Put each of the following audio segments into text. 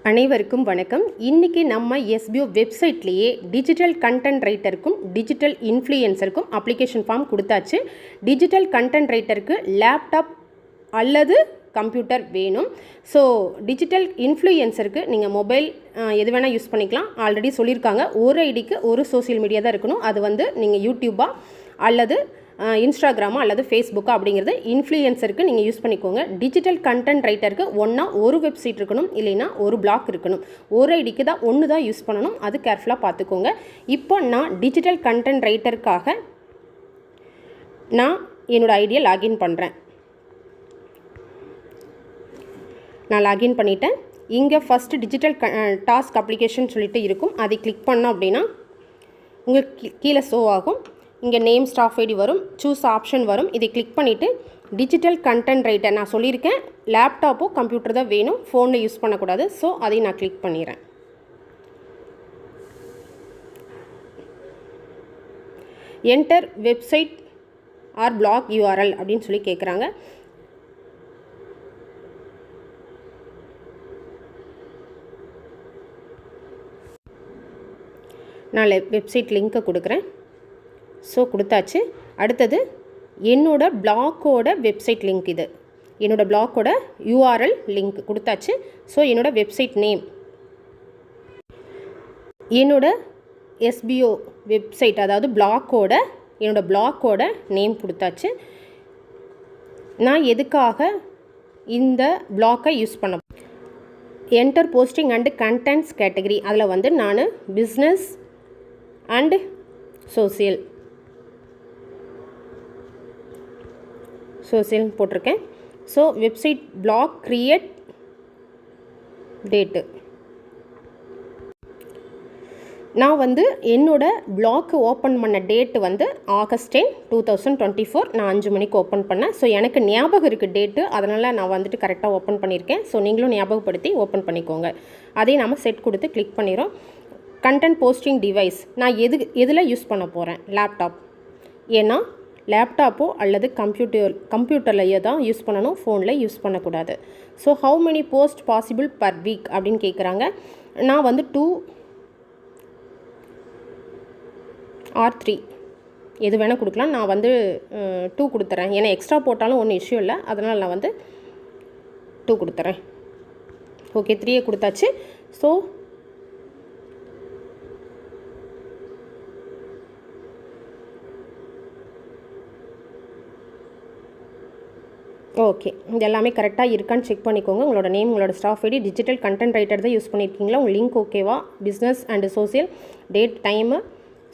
அனைவருக்கும் வணக்கம். இன்றைக்கி நம்ம எஸ்பிஓ வெப்சைட்லேயே டிஜிட்டல் கண்டென்ட் ரைட்டருக்கும் டிஜிட்டல் இன்ஃப்ளூயன்சருக்கும் அப்ளிகேஷன் ஃபார்ம் கொடுத்தாச்சு. டிஜிட்டல் கண்டென்ட் ரைட்டருக்கு லேப்டாப் அல்லது கம்ப்யூட்டர் வேணும். ஸோ டிஜிட்டல் இன்ஃப்ளூயன்சருக்கு நீங்கள் மொபைல் எது வேணால் யூஸ் பண்ணிக்கலாம். ஆல்ரெடி சொல்லியிருக்காங்க, ஒரு ஐடிக்கு ஒரு சோசியல் மீடியா தான் இருக்கணும். அது வந்து நீங்கள் யூடியூபா அல்லது இன்ஸ்டாகிராமா அல்லது ஃபேஸ்புக்கா அப்படிங்கிறது இன்ஃப்ளூயன்சருக்கு நீங்கள் யூஸ் பண்ணிக்கோங்க. டிஜிட்டல் கண்டென்ட் ரைட்டருக்கு ஒன்றா ஒரு வெப்சைட் இருக்கணும், இல்லைன்னா ஒரு பிளாக் இருக்கணும். ஒரு ஐடிக்கு தான் ஒன்று தான் யூஸ் பண்ணணும். அது கேர்ஃபுல்லாக பார்த்துக்கோங்க. இப்போ நான் டிஜிட்டல் கண்டென்ட் ரைட்டருக்காக நான் என்னோடய ஐடியை லாகின் பண்ணுறேன். நான் லாகின் பண்ணிவிட்டேன். இங்கே ஃபஸ்ட்டு டிஜிட்டல் டாஸ்க் அப்ளிகேஷன் சொல்லிட்டு இருக்கும். அதை கிளிக் பண்ணோம் அப்படின்னா உங்களுக்கு கீழே ஷோ ஆகும். இங்கே நேம், ஸ்டாஃப் ஐடி வரும், சூஸ் ஆப்ஷன் வரும். இதை கிளிக் பண்ணிவிட்டு டிஜிட்டல் கண்டென்ட் ரைட்டர் நான் சொல்லியிருக்கேன், லேப்டாப்போ கம்ப்யூட்டர் தான் வேணும், ஃபோனில் யூஸ் பண்ணக்கூடாது. ஸோ அதை நான் கிளிக் பண்ணிடுறேன். Enter website or blog URL அப்படின்னு சொல்லி கேட்குறாங்க. நான் வெப்சைட் லிங்க்கை கொடுக்குறேன். ஸோ கொடுத்தாச்சு. அடுத்தது என்னோட பிளாக்கோட வெப்சைட் லிங்க், இது என்னோடய பிளாக்கோட யூஆர்எல் லிங்க் கொடுத்தாச்சு. ஸோ என்னோடய வெப்சைட் நேம், என்னோட எஸ்பிஓ வெப்சைட், அதாவது என்னோடய பிளாக்கோட நேம் கொடுத்தாச்சு. நான் எதுக்காக இந்த பிளாக்கை யூஸ் பண்ண enter posting and contents category, அதில் வந்து நான் பிஸ்னஸ் அண்டு சோசியல் போட்டிருக்கேன். So website black create date, நான் வந்து என்னோடய பிளாக் ஓப்பன் பண்ண டேட்டு வந்து August 10, 2024. நான் 5 மணிக்கு ஓப்பன் பண்ணேன். ஸோ எனக்கு ஞாபகம் இருக்குது டேட்டு, அதனால் நான் வந்துட்டு கரெக்டாக ஓப்பன் பண்ணியிருக்கேன். ஸோ நீங்களும் ஞாபகப்படுத்தி ஓப்பன் பண்ணிக்கோங்க. அதையும் நம்ம செட் கொடுத்து கிளிக் பண்ணிடுறோம். கண்டென்ட் போஸ்டிங் டிவைஸ், நான் எதில் யூஸ் பண்ண போகிறேன்? லேப்டாப். ஏன்னா லேப்டாப்போ அல்லது கம்ப்யூட்டர்லையே தான் யூஸ் பண்ணணும், ஃபோனில் யூஸ் பண்ணக்கூடாது. So how many post possible per week அப்படின்னு கேட்குறாங்க. நான் வந்து 2 or 3 எது வேணால் கொடுக்கலாம். நான் வந்து 2 கொடுத்துறேன். ஏன்னா எக்ஸ்ட்ரா போட்டாலும் ஒன்றும் இஷ்யூ இல்லை, அதனால் நான் வந்து 2 கொடுத்துறேன். ஓகே, 3 கொடுத்தாச்சு. ஸோ ஓகே, இது எல்லாமே கரெக்டாக இருக்கான்னு செக் பண்ணிக்கோங்க. உங்களோட நேம், உங்களோட staff ID, digital content writer தான் யூஸ் பண்ணியிருக்கீங்களா, உங்கள் லிங்க் ஓகேவா, business and social, date, time.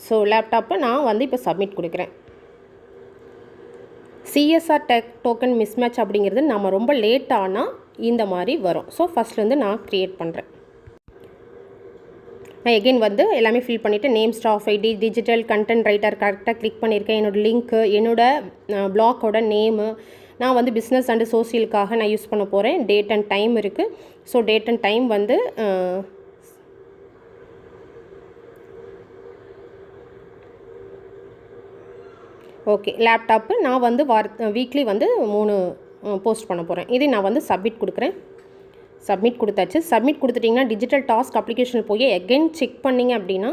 So லேப்டாப்பை நான் வந்து இப்போ சப்மிட் கொடுக்குறேன். சிஎஸ்ஆர் டோக்கன் மிஸ்மேட்ச் அப்படிங்கிறது நம்ம ரொம்ப லேட் ஆனால் இந்த மாதிரி வரும். ஸோ ஃபஸ்ட்லேருந்து நான் க்ரியேட் பண்ணுறேன். நான் எகெயின் வந்து எல்லாமே ஃபில் பண்ணிவிட்டு name, staff ID, digital content writer கரெக்டாக கிளிக் பண்ணியிருக்கேன். என்னோடய லிங்க்கு, என்னோடய பிளாக்கோட நேமு, நான் வந்து பிஸ்னஸ் அண்டு சோசியலுக்காக நான் யூஸ் பண்ண போகிறேன். டேட் அண்ட் டைம் இருக்குது. ஸோ டேட் அண்ட் டைம் வந்து ஓகே. லேப்டாப்பு நான் வந்து வீக்லி வந்து 3 போஸ்ட் பண்ண போகிறேன். இதை நான் வந்து சப்மிட் கொடுக்குறேன். சப்மிட் கொடுத்தாச்சு. சப்மிட் கொடுத்துட்டிங்கன்னா டிஜிட்டல் டாஸ்க் அப்ளிகேஷன் போய் எகெயின் செக் பண்ணிங்க அப்படின்னா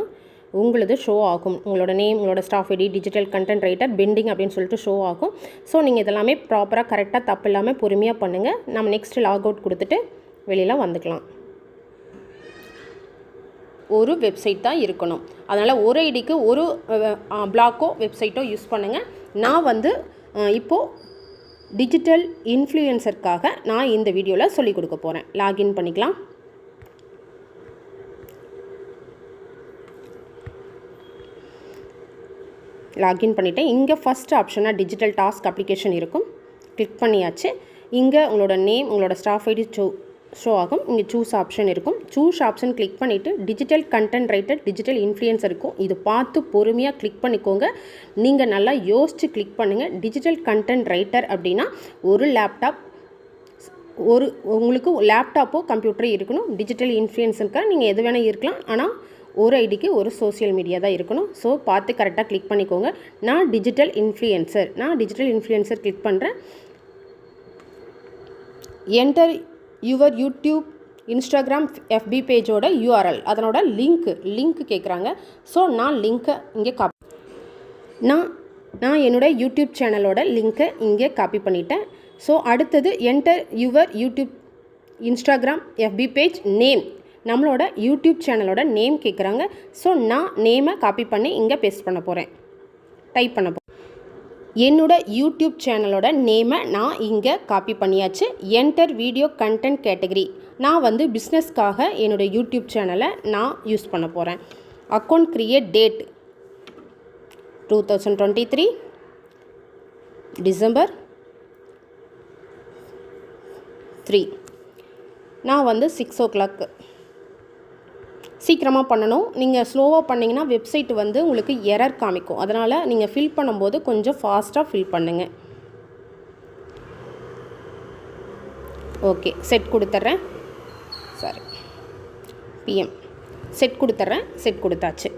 உங்களது ஷோ ஆகும். உங்களோட நேம், உங்களோட staff ID, digital content writer, pending அப்படின்னு சொல்லிட்டு ஷோ ஆகும். ஸோ நீங்கள் இதெல்லாமே ப்ராப்பராக கரெக்டாக தப்பு இல்லாமல் பொறுமையாக பண்ணுங்கள். நம்ம நெக்ஸ்ட் லாக் அவுட் கொடுத்துட்டு வெளியில் வந்துக்கலாம். ஒரு வெப்சைட் தான் இருக்கணும், அதனால் ஒரு ஐடிக்கு ஒரு பிளாக்கோ வெப்சைட்டோ யூஸ் பண்ணுங்கள். நான் வந்து இப்போது டிஜிட்டல் இன்ஃப்ளூயன்சருக்காக நான் இந்த வீடியோவில் சொல்லிக் கொடுக்க போகிறேன். லாகின் பண்ணிக்கலாம். லாகின் பண்ணிவிட்டேன். இங்கே ஃபஸ்ட் ஆப்ஷனாக டிஜிட்டல் டாஸ்க் அப்ளிகேஷன் இருக்கும். கிளிக் பண்ணியாச்சு. இங்கே உங்களோட நேம், உங்களோட ஸ்டாஃப் ஐடி ஷோ ஆகும். இங்கே சூஸ் ஆப்ஷன் இருக்கும். சூஸ் ஆப்ஷன் கிளிக் பண்ணிவிட்டு digital content writer, digital influencer இருக்கும். இது பார்த்து பொறுமையாக கிளிக் பண்ணிக்கோங்க. நீங்கள் நல்லா யோசித்து கிளிக் பண்ணுங்கள். டிஜிட்டல் கண்டென்ட் ரைட்டர் அப்படின்னா ஒரு லேப்டாப், உங்களுக்கு லேப்டாப்போ கம்ப்யூட்டரோ இருக்கணும். டிஜிட்டல் இன்ஃப்ளூயன்சருக்காக நீங்கள் எது வேணால் இருக்கலாம், ஆனால் ஒரு ஐடிக்கு ஒரு சோசியல் மீடியா தான் இருக்கணும். ஸோ பார்த்து கரெக்டாக கிளிக் பண்ணிக்கோங்க. நான் டிஜிட்டல் இன்ஃப்ளூயன்சர் கிளிக் பண்ணுறேன். Enter your YouTube Instagram FB பேஜோட URL அதனோட லிங்க் கேட்குறாங்க. ஸோ நான் லிங்க்கை இங்கே நான் என்னோட யூடியூப் சேனலோட லிங்க்கை இங்கே காப்பி பண்ணிட்டேன். ஸோ அடுத்தது enter your YouTube Instagram FB page name, நம்மளோட யூடியூப் சேனலோட நேம் கேட்குறாங்க. ஸோ நான் நேமை காப்பி பண்ணி இங்கே பேஸ்ட் பண்ண போகிறேன், டைப் பண்ண போகிறேன். என்னோட யூடியூப் சேனலோட நேமை நான் இங்கே காப்பி பண்ணியாச்சு. என்டர் வீடியோ கண்டென்ட் கேட்டகரி, நான் வந்து பிஸ்னஸ்க்காக என்னோடய யூடியூப் சேனலை நான் யூஸ் பண்ண போகிறேன். Account create date 2023 December 3. நான் வந்து 6 o'clock சீக்கிரமாக பண்ணணும். நீங்கள் ஸ்லோவாக பண்ணிங்கன்னா வெப்சைட் வந்து உங்களுக்கு எரர் காமிக்கும். அதனால் நீங்கள் ஃபில் பண்ணும்போது கொஞ்சம் ஃபாஸ்ட்டாக ஃபில் பண்ணுங்கள். ஓகே, செட் கொடுத்துட்றேன். சாரி, PM செட் கொடுத்துட்றேன். செட் கொடுத்தாச்சு.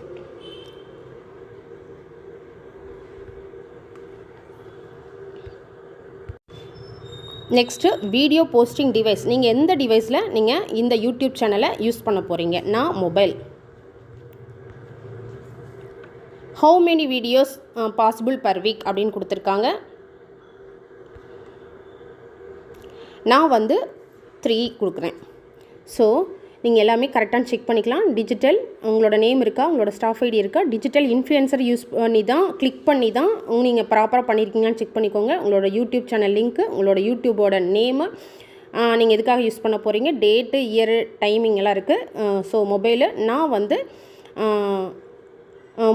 நெக்ஸ்ட்டு வீடியோ போஸ்டிங் டிவைஸ், நீங்கள் எந்த டிவைஸில் நீங்கள் இந்த யூடியூப் சேனலை யூஸ் பண்ண போகிறீங்க. நான் mobile. How many videos possible per week அப்படின்னு கொடுத்துருக்காங்க. நான் வந்து 3 கொடுக்குறேன். ஸோ நீங்கள் எல்லாமே கரெக்டாக செக் பண்ணிக்கலாம். டிஜிட்டல் உங்களோட நேம் இருக்கா, உங்களோட ஸ்டாஃப் ஐடி இருக்கா, டிஜிட்டல் இன்ஃப்ளூயன்சர் யூஸ் பண்ணி தான் கிளிக் பண்ணி தான் நீங்கள் ப்ராப்பராக பண்ணியிருக்கீங்களான்னு செக் பண்ணிக்கோங்க. உங்களோட யூடியூப் சேனல் லிங்க்கு, உங்களோட யூடியூபோட நேமு, நீங்கள் எதுக்காக யூஸ் பண்ண போகிறீங்க, டேட்டு, இயரு, டைமிங் எல்லாம் இருக்குது. ஸோ மொபைலு நான் வந்து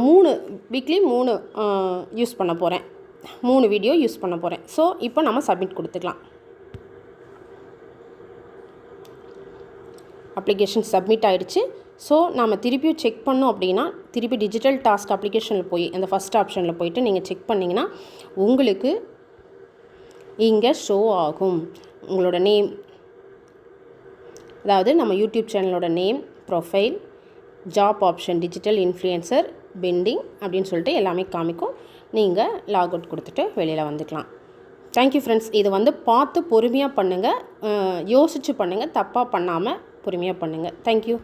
3 வீக்லி 3 யூஸ் பண்ண போகிறேன். 3 வீடியோ யூஸ் பண்ண போகிறேன். ஸோ இப்போ நம்ம சப்மிட் கொடுத்துக்கலாம். அப்ளிகேஷன் சப்மிட் ஆகிடுச்சு. ஸோ நாம் திருப்பியும் செக் பண்ணோம் அப்படின்னா திருப்பி டிஜிட்டல் டாஸ்க் அப்ளிகேஷனில் போய் அந்த ஃபஸ்ட் ஆப்ஷனில் போய்ட்டு நீங்கள் செக் பண்ணிங்கன்னா உங்களுக்கு இங்கே ஷோ ஆகும் உங்களோட நேம், அதாவது நம்ம யூடியூப் சேனலோட name, profile, job option, digital influencer, pending அப்படின்னு சொல்லிட்டு எல்லாமே காமிக்கும். நீங்கள் லாக் அவுட் கொடுத்துட்டு வெளியில் வந்துக்கலாம். Thank you friends. இதை வந்து பார்த்து பொறுமையாக பண்ணுங்கள், யோசித்து பண்ணுங்கள், தப்பாக பண்ணாமல் பொறுமையாக பண்ணுங்கள். தேங்க்யூ.